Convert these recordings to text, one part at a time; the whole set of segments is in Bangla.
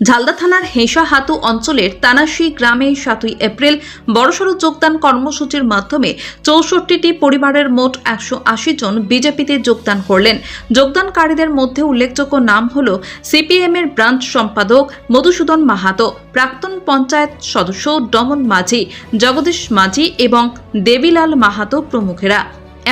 ঝালদা থানার হেঁসাহাতু অঞ্চলের তানাশি গ্রামে 7ই এপ্রিল বড়সড় যোগদান কর্মসূচির মাধ্যমে 64টি পরিবারের মোট 180 জন বিজেপিতে যোগদান করলেন। যোগদানকারীদের মধ্যে উল্লেখযোগ্য নাম হল সিপিএম এর ব্রাঞ্চ সম্পাদক মধুসূদন মাহাতো, প্রাক্তন পঞ্চায়েত সদস্য ডমন মাঝি, জগদীশ মাঝি এবং দেবিলাল মাহাতো প্রমুখেরা।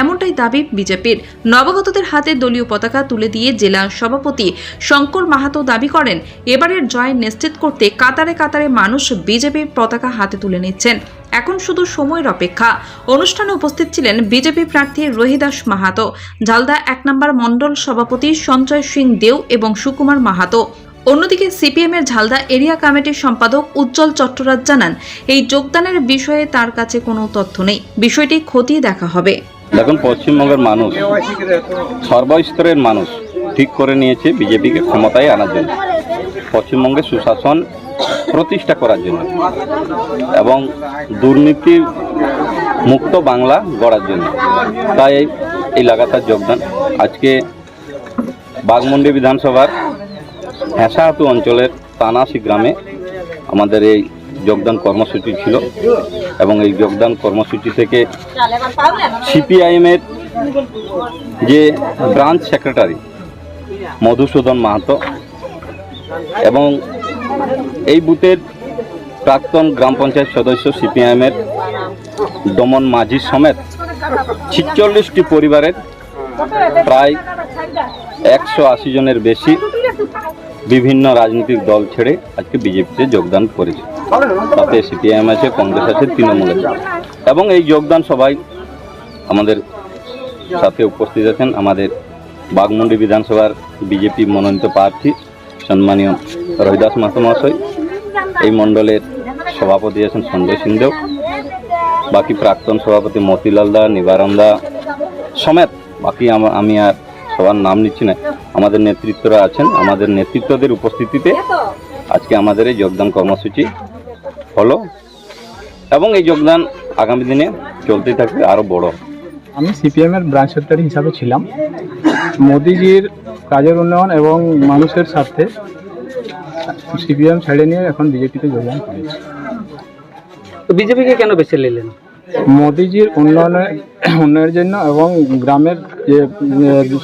এমনটাই দাবি বিজেপির। নবাগতদের হাতে দলীয় পতাকা তুলে দিয়ে জেলা সভাপতি শঙ্কর মাহাতো দাবি করেন, এবারের জয় নিশ্চিত করতে কাতারে কাতারে মানুষ বিজেপির পতাকা হাতে তুলে নিচ্ছেন। এখন শুধু সময়ের অপেক্ষা। অনুষ্ঠানে উপস্থিত ছিলেন বিজেপি প্রার্থী রহিদাস মাহাতো, ঝালদা 1 নম্বর মণ্ডল সভাপতি সঞ্জয় সিং দেও এবং সুকুমার মাহাতো। অন্যদিকে সিপিএম এর ঝালদা এরিয়া কমিটির সম্পাদক উজ্জ্বল চট্টরাজ জানান, এই যোগদানের বিষয়ে তার কাছে কোনো তথ্য নেই, বিষয়টি খতিয়ে দেখা হবে। দেখুন, পশ্চিমবঙ্গের মানুষ, সর্বস্তরের মানুষ ঠিক করে নিয়েছে বিজেপিকে ক্ষমতায় আনার জন্য, পশ্চিমবঙ্গে সুশাসন প্রতিষ্ঠা করার জন্য এবং দুর্নীতি মুক্ত বাংলা গড়ার জন্য। তাই এই লাগাতার যোগদান। আজকে বাঘমুন্ডি বিধানসভার হেঁসাহাতু অঞ্চলের তানাশি গ্রামে আমাদের এই যোগদান কর্মসূচি ছিল এবং এই যোগদান কর্মসূচি থেকে সিপিআইএমের যে ব্রাঞ্চ সেক্রেটারি মধুসূদন মাহাতো এবং এই বুথের প্রাক্তন গ্রাম পঞ্চায়েত সদস্য সিপিআইএমের ডমন মাঝি সমেত 46টি পরিবারের প্রায় 180 জনের বেশি বিভিন্ন রাজনৈতিক দল ছেড়ে আজকে বিজেপিতে যোগদান করেছে। তাতে সিপিআইএম আছে, কংগ্রেস আছে, তৃণমূল আছে এবং এই যোগদান সবাই আমাদের সাথে উপস্থিত আছেন আমাদের বাঘমুন্ডি বিধানসভার বিজেপি মনোনীত প্রার্থী সম্মানীয় রহিদাস মাহাতো মহাশয়, এই মণ্ডলের সভাপতি আছেন সঞ্জয় সিং দেও, বাকি প্রাক্তন সভাপতি মতিলাল দা, নিবারণ দা সমেত বাকি আমি আর সবার নাম নিচ্ছি না, আমাদের নেতৃত্বরা আছেন। আমাদের নেতৃত্বদের উপস্থিতিতে আজকে আমাদের এই যোগদান কর্মসূচি হলো এবং এই যোগদান আগামী দিনে চলতেই থাকবে, আরও বড়। আমি সিপিএম এর ব্রাঞ্চ সেক্রেটারি হিসাবে ছিলাম। মোদিজির কাজের উন্নয়ন এবং মানুষের স্বার্থে সিপিএম ছেড়ে নিয়ে এখন বিজেপিতে যোগদান করেছি। তো বিজেপিকে কেন বেছে নিলেন? মোদিজির উন্নয়নের জন্য এবং গ্রামের যে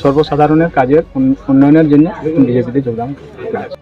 সর্বসাধারণের কাজের উন্নয়নের জন্য বিজেপিতে যোগদান করেছি।